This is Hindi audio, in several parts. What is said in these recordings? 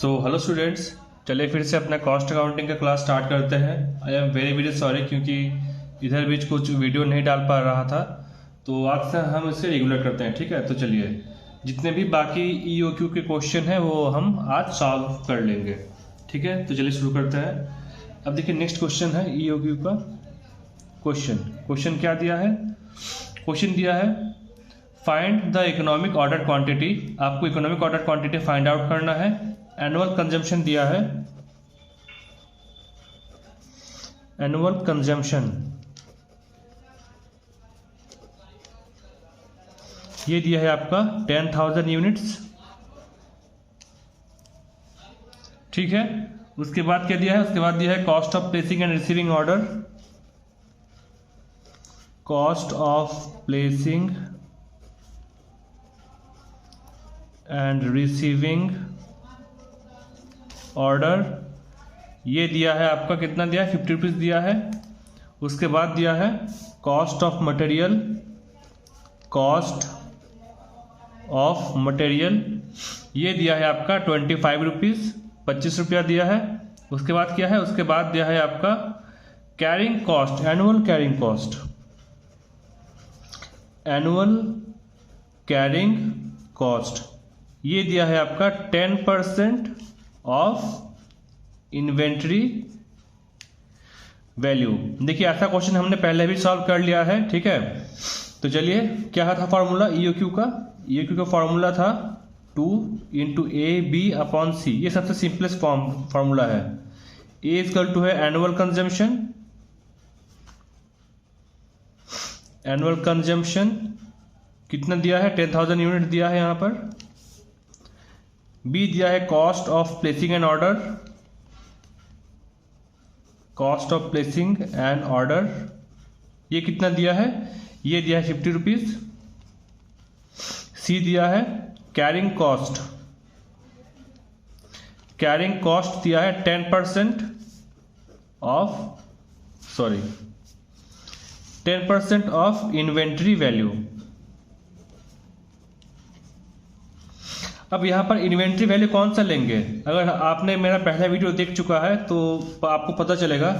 हेलो स्टूडेंट्स, चलिए फिर से अपना कॉस्ट अकाउंटिंग का क्लास स्टार्ट करते हैं। I am very very sorry क्योंकि इधर बीच कुछ वीडियो नहीं डाल पा रहा था, तो आज से हम इसे रेगुलर करते हैं। ठीक है, तो चलिए जितने भी बाकी EOQ के क्वेश्चन हैं वो हम आज सॉल्व कर लेंगे। ठीक है, तो चलिए शुरू करते हैं। अब देखिए नेक्स्ट क्वेश्चन है EOQ का क्वेश्चन क्या दिया है। क्वेश्चन दिया है find the economic order quantity. आपको economic order quantity find out करना है। एनुअल कंजम्पशन दिया है, एनुअल कंजम्पशन ये दिया है आपका 10,000 यूनिट्स। ठीक है, उसके बाद क्या दिया है, उसके बाद दिया है cost of placing and receiving order. Cost of placing and receiving order ये दिया है आपका, कितना दिया है, 50 रुपीज़ दिया है। उसके बाद दिया है cost of material, cost of material ये दिया है आपका 25 रुपीज़, 25 रुपया दिया है। उसके बाद क्या है, उसके बाद दिया है आपका carrying cost, annual carrying cost, annual carrying cost ये दिया है आपका 10% ऑफ इन्वेंट्री वैल्यू। देखिए ऐसा क्वेश्चन हमने पहले भी सॉल्व कर लिया है। ठीक है, तो चलिए क्या था फॉर्मूला EOQ का। EOQ का फॉर्मूला था 2 × AB/C। ये सबसे सिंपलेस्ट फॉर्मूला है। A इक्वल टू है एनुअल कंजम्पशन, एनुअल कंजम्पशन कितना दिया है, 10,000 यूनिट दिया है यहाँ पर। B दिया है cost of placing an order, cost of placing an order ये कितना दिया है, ये दिया है 50 रुपीज़। C दिया है कैरिंग कॉस्ट, कैरिंग कॉस्ट दिया है 10% ऑफ इन्वेंट्री वैल्यू। अब यहाँ पर इन्वेंट्री वैल्यू कौन सा लेंगे, अगर आपने मेरा पहला वीडियो देख चुका है तो आपको पता चलेगा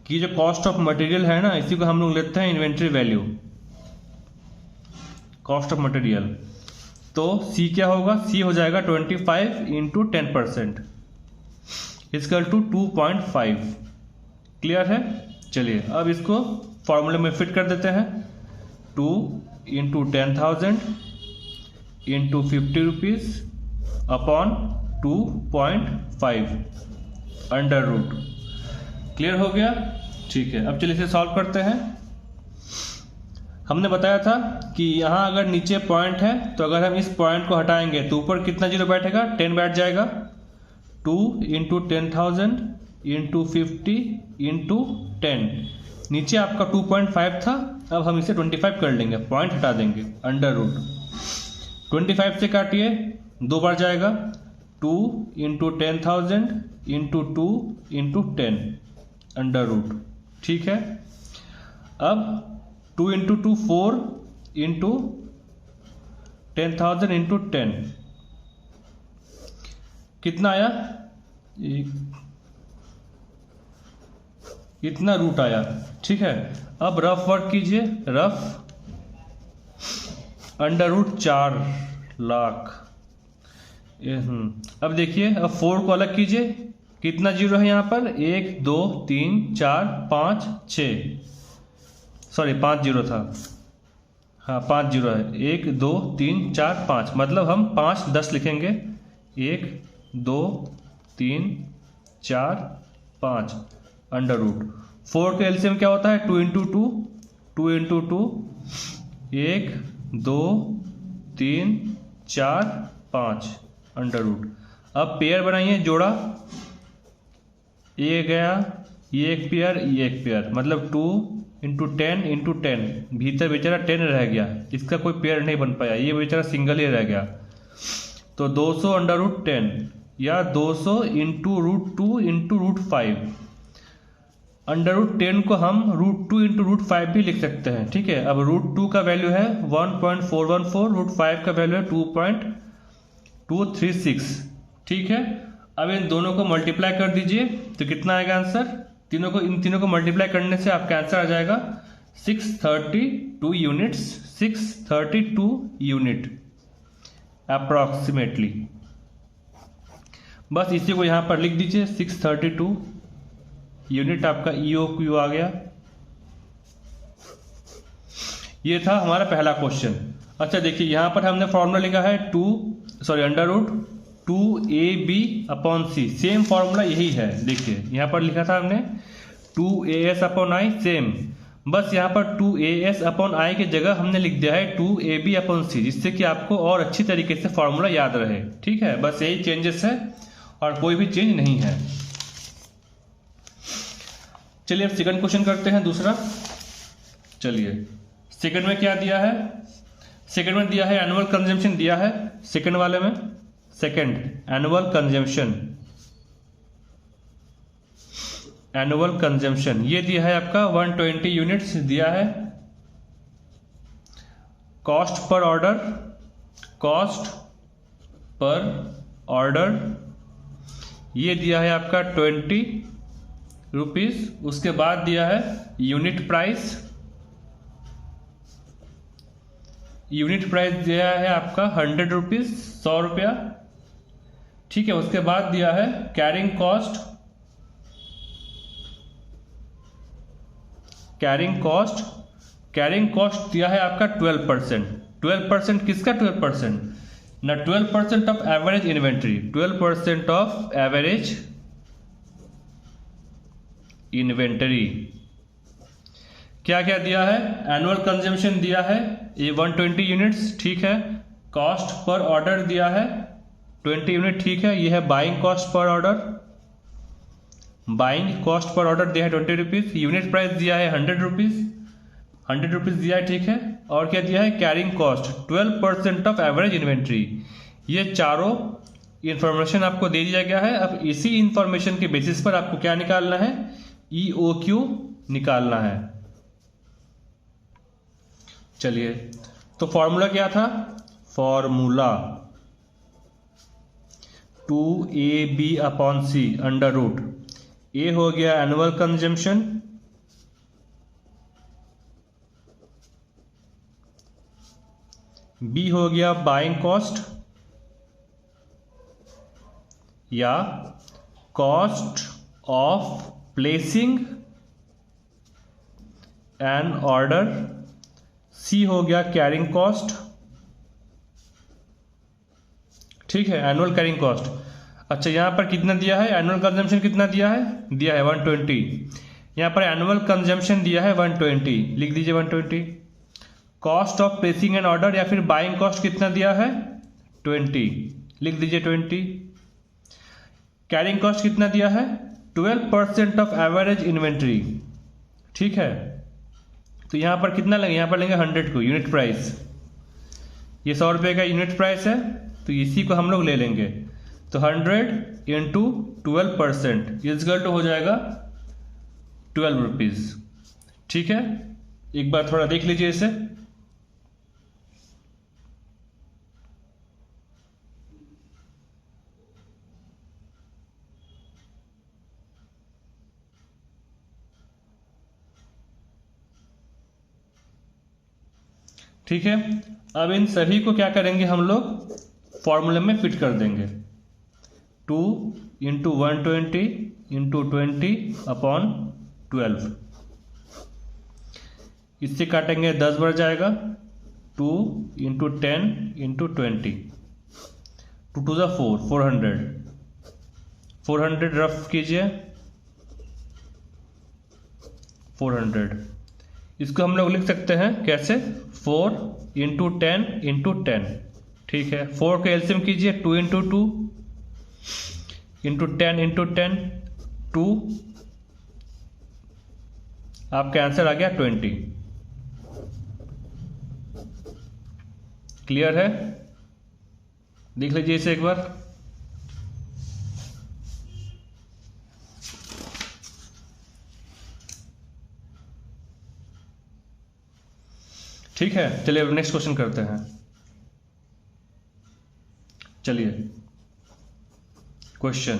कि जो कॉस्ट ऑफ मटेरियल है ना, इसी को हम लोग लेते हैं inventory value, cost of material. तो C क्या होगा, C हो जाएगा 25 × 10% इक्वल टू 2.5। क्लियर है। चलिए अब इसको फॉर्मूले में फिट कर देते हैं। 2 × 10,000 × 50 rupees upon 2.5 under root. Clear हो गया। ठीक है, अब चलिए इसे सॉल्व करते हैं। हमने बताया था कि यहाँ अगर नीचे पॉइंट है तो अगर हम इस पॉइंट को हटाएंगे तो ऊपर कितना जीरो बैठेगा, 10 बैठ जाएगा। 2 × 10,000 × 50 × 10 नीचे आपका 2.5 था, अब हम इसे 25 कर लेंगे, पॉइंट हटा देंगे, अंडर रूट। 25 से काटिए, 2 बार जाएगा। 2 × 10,000 × 2 × 10 अंडर रूट। ठीक है, अब 2 × 2 4 × 10,000 × 10 कितना आया, इतना रूट आया। ठीक है, अब रफ वर्क कीजिए, रफ अंडर रूट 4 लाख। अब देखिए, अब 4 को अलग कीजिए, कितना जीरो है यहाँ पर, 1 2 3 4 5 6, सॉरी 5 जीरो था, हाँ 5 जीरो है। 1 2 3 4 5 मतलब हम 5 10 लिखेंगे। 1 2 3 4 5 अंडर रूट। 4 के एलसीएम क्या होता है, 2 × 2, 2 × 2 1 2 3 4 5 अंडर रूट। अब पेयर बनाइए, जोड़ा, ये गया, ये एक पेयर, ये एक पेयर, मतलब 2 × 10 × 10, भीतर बेचारा 10 रह गया, इसका कोई पेयर नहीं बन पाया, ये बेचारा सिंगल ही रह गया। तो 200 अंडर रूट 10 या 200 × √2 × √5। अंडर रूट 10 को हम √2 × √5 भी लिख सकते हैं। ठीक है, अब √2 का वैल्यू है 1.414, √5 का वैल्यू है 2.236। ठीक है, अब इन दोनों को मल्टीप्लाई कर दीजिए तो कितना आएगा आंसर, इन तीनों को मल्टीप्लाई करने से आपका आंसर आ जाएगा 632 यूनिट्स, 632 यूनिट अप्रॉक्सीमेटली। बस इसी को यहाँ पर लिख दीजिए, 632 यूनिट आपका EOQ आ गया। ये था हमारा पहला क्वेश्चन। अच्छा देखिए यहाँ पर हमने फॉर्मूला लिखा है √2AB/C, सेम फॉर्मूला यही है। देखिए यहाँ पर लिखा था हमने 2AS/I सेम, बस यहाँ पर 2AS/I की जगह हमने लिख दिया है 2AB/C, जिससे कि आपको और अच्छी तरीके से फॉर्मूला याद रहे। ठीक है, बस यही चेंजेस है और कोई भी चेंज नहीं है। चलिए अब सेकंड क्वेश्चन करते हैं, दूसरा। चलिए सेकंड में क्या दिया है, सेकंड में दिया है एनुअल कंजम्पशन दिया है। सेकंड वाले में सेकंड एनुअल कंजम्पशन ये दिया है आपका 120 यूनिट्स दिया है। कॉस्ट पर ऑर्डर ये दिया है आपका 20 रुपीज। उसके बाद दिया है यूनिट प्राइस दिया है आपका 100 रुपीज, 100 रुपया। ठीक है, उसके बाद दिया है कैरिंग कॉस्ट दिया है आपका 12%। किसका 12%? ना 12% of average inventory, 12% of average inventory. क्या क्या दिया है? एनुअल कंजम्पशन दिया है ये 120 यूनिट्स, ठीक है। कॉस्ट पर ऑर्डर दिया है 20 यूनिट, ठीक है। ये है बाइंग कॉस्ट पर ऑर्डर दिया है 20 रुपीज। यूनिट प्राइस दिया है 100 रुपीज दिया है, ठीक है। और क्या दिया है? Carrying cost 12% of average inventory. ये चारों इंफॉर्मेशन आपको दे दिया गया है। अब इसी इंफॉर्मेशन के बेसिस पर आपको क्या निकालना है? EOQ निकालना है। चलिए, तो फॉर्मूला क्या था? फॉर्मूला 2AB/C अंडर रूट ए हो गया एनुअल कंजम्पशन, बी हो गया बाइंग कॉस्ट या cost of placing an order, C हो गया कैरिंग कॉस्ट, ठीक है, एनुअल कैरिंग कॉस्ट। अच्छा, यहां पर कितना दिया है? एनुअल कंजम्पशन कितना दिया है? 120। यहां पर एनुअल कंजम्पशन दिया है 120, लिख दीजिए 120। Cost of placing an order या फिर बाइंग कॉस्ट कितना दिया है? 20, लिख दीजिए 20। कैरिंग कॉस्ट कितना दिया है? 12% ऑफ एवरेज इन्वेंट्री, ठीक है। तो यहां पर कितना लेंगे? यहां पर लेंगे 100 को यूनिट प्राइस। ये 100 रुपये का यूनिट प्राइस है, तो इसी को हम लोग ले लेंगे। तो 100 इंटू 12% इजगल टू हो जाएगा 12 रुपीज, ठीक है। एक बार थोड़ा देख लीजिए इसे। ठीक है, अब इन सभी को क्या करेंगे हम लोग? फॉर्मूले में फिट कर देंगे। 2 इंटू 120 इंटू 20/12, इससे काटेंगे 10 बढ़ जाएगा। 2 इंटू 10 इंटू 20, 2 टू 4, 400 रफ कीजिए 400। इसको हम लोग लिख सकते हैं कैसे? 4 इंटू 10 इंटू 10, ठीक है। 4 का एलसीएम कीजिए, 2 इंटू 2 इंटू 10 इंटू 10, 2। आपका आंसर आ गया 20। क्लियर है? देख लीजिए इसे एक बार। ठीक है, चलिए अब नेक्स्ट क्वेश्चन करते हैं। चलिए क्वेश्चन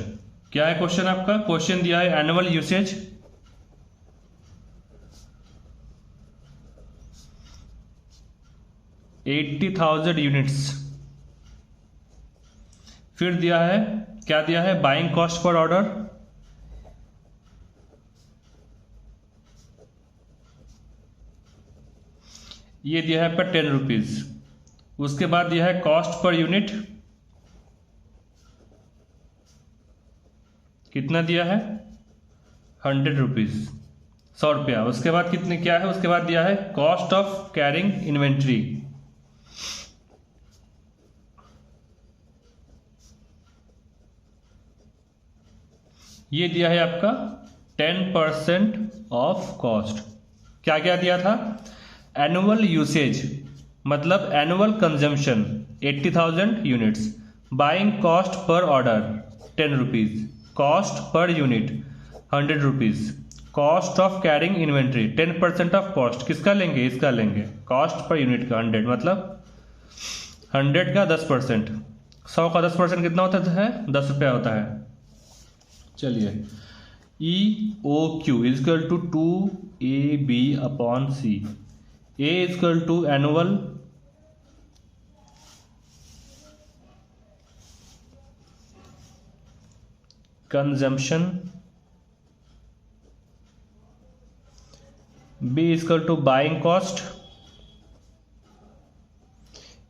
क्या है? क्वेश्चन आपका क्वेश्चन दिया है एनुअल यूसेज 80,000 यूनिट्स। फिर दिया है, क्या दिया है? बाइंग कॉस्ट पर ऑर्डर, ये दिया है आपका 10 रुपीज। उसके बाद दिया है कॉस्ट पर यूनिट, कितना दिया है? 100 रुपीज, 100 रुपया। उसके बाद कितने क्या है? उसके बाद दिया है कॉस्ट ऑफ कैरिंग इन्वेंट्री, ये दिया है आपका 10% ऑफ कॉस्ट। क्या क्या दिया था? एनुअल यूसेज मतलब annual consumption 80,000 units, buying cost per order 10 rupees, cost per unit 100 rupees, cost of carrying inventory 10% of cost. किसका लेंगे? इसका लेंगे, कॉस्ट पर यूनिट का 100 मतलब 100 का 10%, 100 का 10% कितना होता है? 10 रुपया होता है। चलिए EOQ equal to 2AB upon C, A equal to annual consumption, B equal to buying cost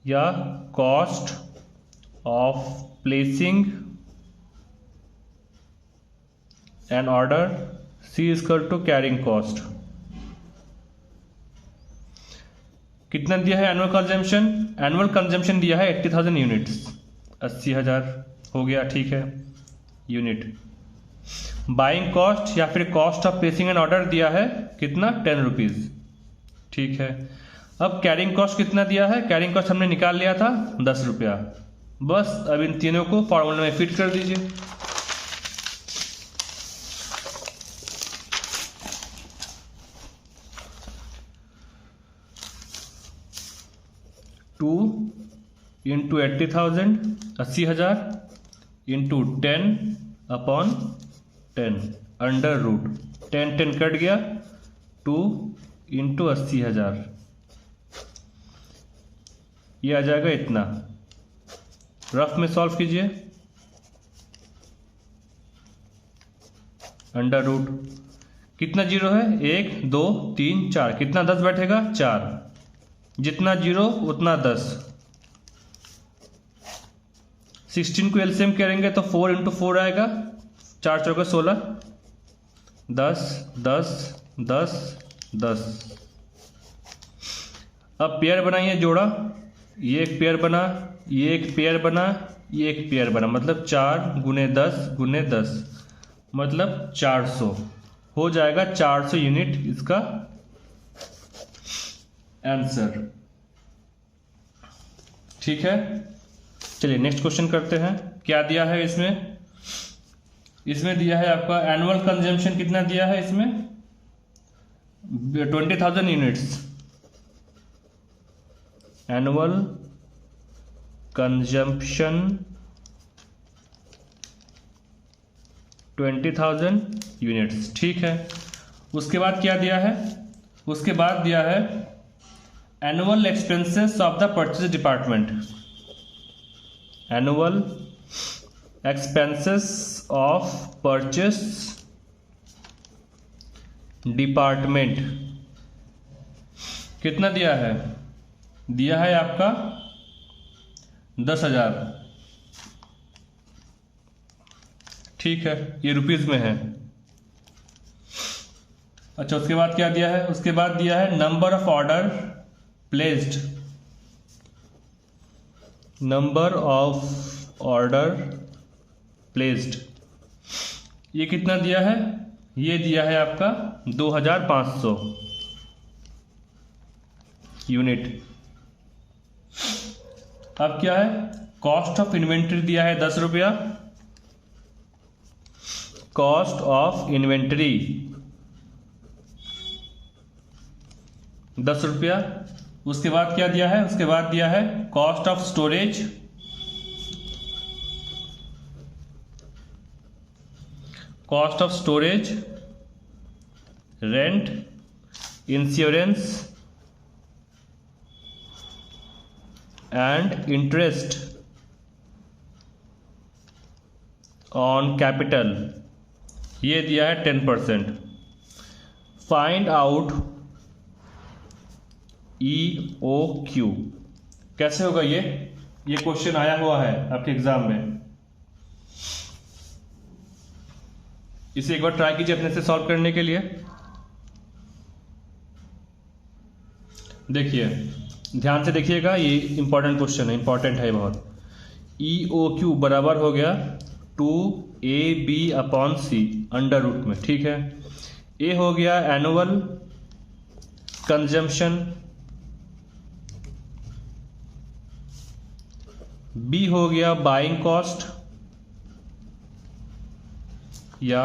या cost of placing an order, C equal to carrying cost. कितना दिया है एनुअल कंजम्पशन? एनुअल कंजम्पशन दिया है 80,000 यूनिट्स, 80,000 हो गया, ठीक है यूनिट। बाइंग कॉस्ट या फिर cost of placing an order दिया है कितना? 10 रुपीज, ठीक है। अब कैरिंग कॉस्ट कितना दिया है? कैरिंग कॉस्ट हमने निकाल लिया था 10 रुपया। बस अब इन तीनों को फॉर्मूला में फिट कर दीजिए। Two into 80,000 80,000 into 10 upon 10 under root 10 10 cut गया, 2 इंटू 80,000, ये आ जाएगा इतना। रफ में सॉल्व कीजिए, अंडर रूट कितना जीरो है? 1 2 3 4, कितना 10 बैठेगा? 4, जितना जीरो उतना 10। 16 को एलसीएम करेंगे तो 4 इंटू 4 आएगा, 4 चौके 16, 10 10 10 10। अब पेयर बनाइए, जोड़ा, ये एक पेयर बना, ये एक पेयर बना, ये एक पेयर बना, मतलब 4 गुने 10 गुने 10 मतलब 400 हो जाएगा। 400 यूनिट इसका आंसर, ठीक है। चलिए नेक्स्ट क्वेश्चन करते हैं। क्या दिया है इसमें? इसमें दिया है आपका एनुअल कंजम्पशन कितना दिया है इसमें? 20,000 यूनिट्स। एनुअल कंजम्पशन 20,000 यूनिट्स, ठीक है। उसके बाद क्या दिया है? उसके बाद दिया है annual expenses of the purchase department, annual expenses of purchase department कितना दिया है? दिया है आपका 10,000, ठीक है, ये रुपीज में है। अच्छा, उसके बाद क्या दिया है? उसके बाद दिया है number of order placed, number of order placed, ये कितना दिया है? ये दिया है आपका 2,500 यूनिट। अब क्या है? कॉस्ट ऑफ इन्वेंट्री दिया है 10 रुपया, कॉस्ट ऑफ इन्वेंट्री 10 रुपया। उसके बाद क्या दिया है? उसके बाद दिया है cost of storage cost of storage, rent, insurance and interest on capital, ये दिया है 10%। फाइंड आउट EOQ, कैसे होगा ये क्वेश्चन आया हुआ है आपके एग्जाम में। इसे एक बार ट्राई कीजिए अपने से सॉल्व करने के लिए। देखिए, ध्यान से देखिएगा, ये इंपॉर्टेंट क्वेश्चन है, इंपॉर्टेंट है बहुत। EOQ बराबर हो गया 2AB/C अंडर रूट में, ठीक है। ए हो गया एनुअल कंजम्पशन, बी हो गया बाइंग कॉस्ट या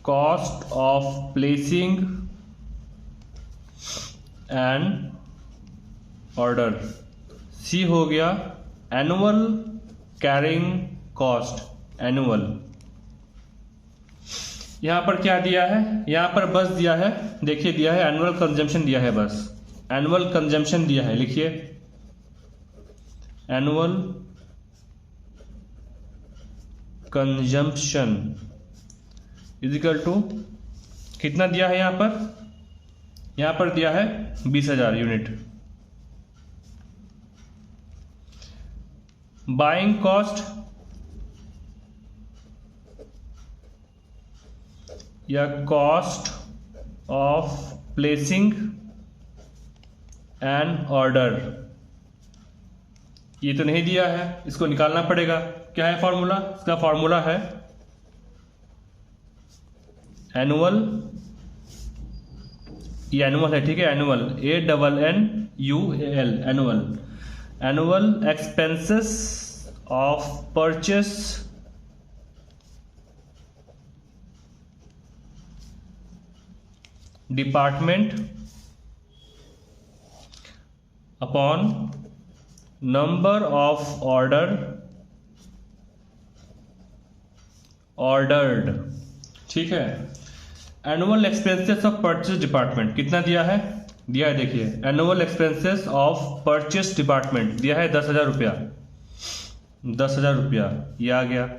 cost of placing an order, C हो गया एनुअल कैरिंग कॉस्ट, एनुअल। यहां पर क्या दिया है, यहां पर बस दिया है, देखिए दिया है एनुअल कंजम्पशन दिया है, बस एनुअल कंजम्पशन दिया है, लिखिए एनुअल कंजम्पशन इजिकल टू कितना दिया है, यहां पर दिया है 20,000 यूनिट। बाइंग कॉस्ट या cost of placing an order, ये तो नहीं दिया है, इसको निकालना पड़ेगा। क्या है फॉर्मूला, इसका फॉर्मूला है एनुअल, ये एनुअल है, ठीक है, annual ANNUAL, annual, annual expenses of purchase department upon number of ordered, ठीक है। Annual expenses of purchase department कितना दिया है, देखिए annual expenses of purchase department दिया है 10,000 रुपया, 10,000 रुपया, ये आ गया।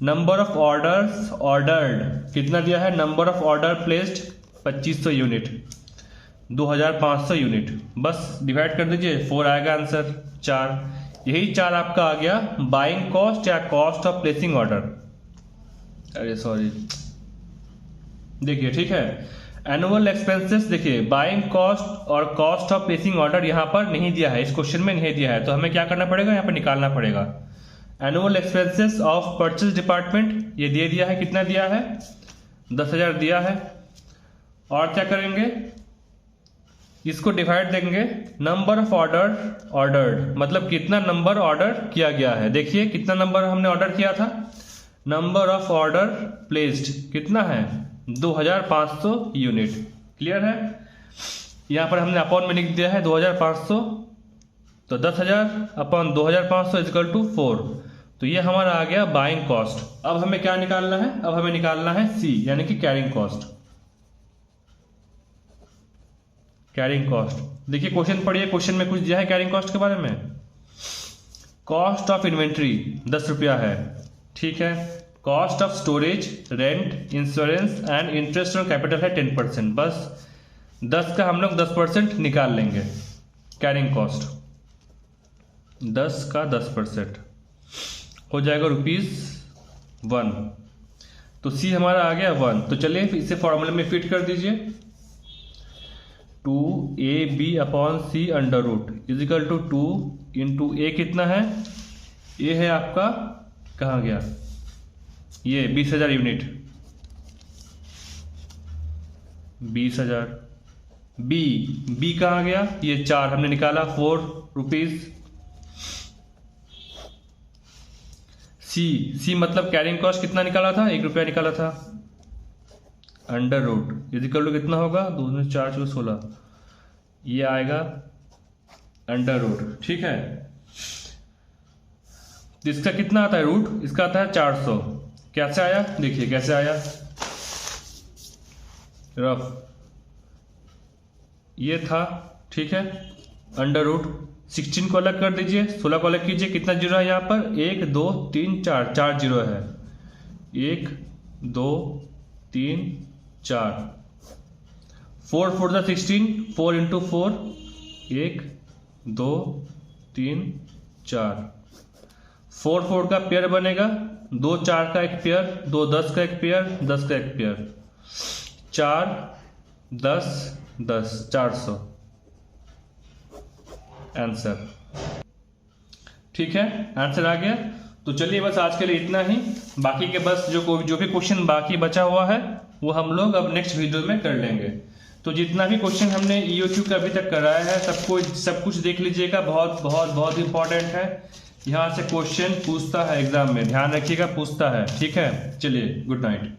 नंबर ऑफ ऑर्डर्स ऑर्डर्ड कितना दिया है, number of order placed 2500 unit, 2500 unit, बस डिवाइड कर दीजिए, 4 आएगा आंसर, 4, यही 4 आपका आ गया बाइंग कॉस्ट या कॉस्ट ऑफ प्लेसिंग ऑर्डर। अरे सॉरी, देखिए ठीक है, एनुअल एक्सपेंसेस, देखिए बाइंग कॉस्ट और कॉस्ट ऑफ प्लेसिंग ऑर्डर यहां पर नहीं दिया है, इस क्वेश्चन में नहीं दिया है, तो हमें क्या करना पड़ेगा, यहां पर निकालना पड़ेगा। Annual expenses of purchase department ये दे दिया है, कितना दिया है, 10,000 दिया है, और क्या करेंगे, इसको डिवाइड देंगे नंबर ऑफ ऑर्डर्ड, मतलब कितना नंबर ऑर्डर किया गया है। देखिए कितना नंबर हमने ऑर्डर किया था, नंबर ऑफ ऑर्डर प्लेस्ड कितना है, 2500 यूनिट, क्लियर है। यहां पर हमने अपॉन में लिख दिया है 2500, तो 10,000 अपॉन 2500 इक्वल टू 4, तो ये हमारा आ गया बाइंग कॉस्ट। अब हमें क्या निकालना है, अब हमें निकालना है सी, यानी कि कैरिंग कॉस्ट, कैरिंग कॉस्ट। देखिए क्वेश्चन पढ़िए, क्वेश्चन में कुछ दिया है कैरिंग कॉस्ट के बारे में। कॉस्ट ऑफ इन्वेंट्री 10 रुपया है, ठीक है। Cost of storage, rent, insurance and interest on capital है 10%, बस 10 का हम लोग 10% निकाल लेंगे, कैरिंग कॉस्ट 10 का 10% हो जाएगा ₹1, तो सी हमारा आ गया 1। तो चलिए इसे फॉर्मूले में फिट कर दीजिए, 2AB/C under root equal to 2 into A कितना है, ए है आपका, कहाँ गया ये 20,000 यूनिट, 20,000, बी कहाँ गया, ये 4 हमने निकाला, ₹4। सी मतलब कैरिंग कॉस्ट कितना निकाला था, 1 रुपया निकाला था, अंडर रूट इजिकल टू कितना होगा, 2 में 4 × 16, ये आएगा अंडर रूट, ठीक है। इसका कितना आता है रूट, इसका आता है 400, कैसे आया, देखिए कैसे आया, रफ ये था, ठीक है। अंडर रूट 16 को अलग कर दीजिए, 16 को अलग कीजिए, कितना जीरो है यहाँ पर, 1 2 3 4, 4 जीरो है, 1 2 3 4, 4 4 द 16, 4 इंटू 4, 1 2 3 4, 4 4 का पेयर बनेगा, 2 4 का एक पेयर, 2 10 का एक पेयर, 10 का एक पेयर, 4 10 10, 400 आंसर। ठीक है, आंसर आ गया। तो चलिए बस आज के लिए इतना ही, बाकी के बस जो भी क्वेश्चन बाकी बचा हुआ है वो हम लोग अब नेक्स्ट वीडियो में कर लेंगे। तो जितना भी क्वेश्चन हमने EOQ का अभी तक कराया है सब कुछ देख लीजिएगा, बहुत बहुत बहुत इंपॉर्टेंट है। यहाँ से क्वेश्चन पूछता है एग्जाम में, ध्यान रखिएगा पूछता है। ठीक है, चलिए गुड नाइट।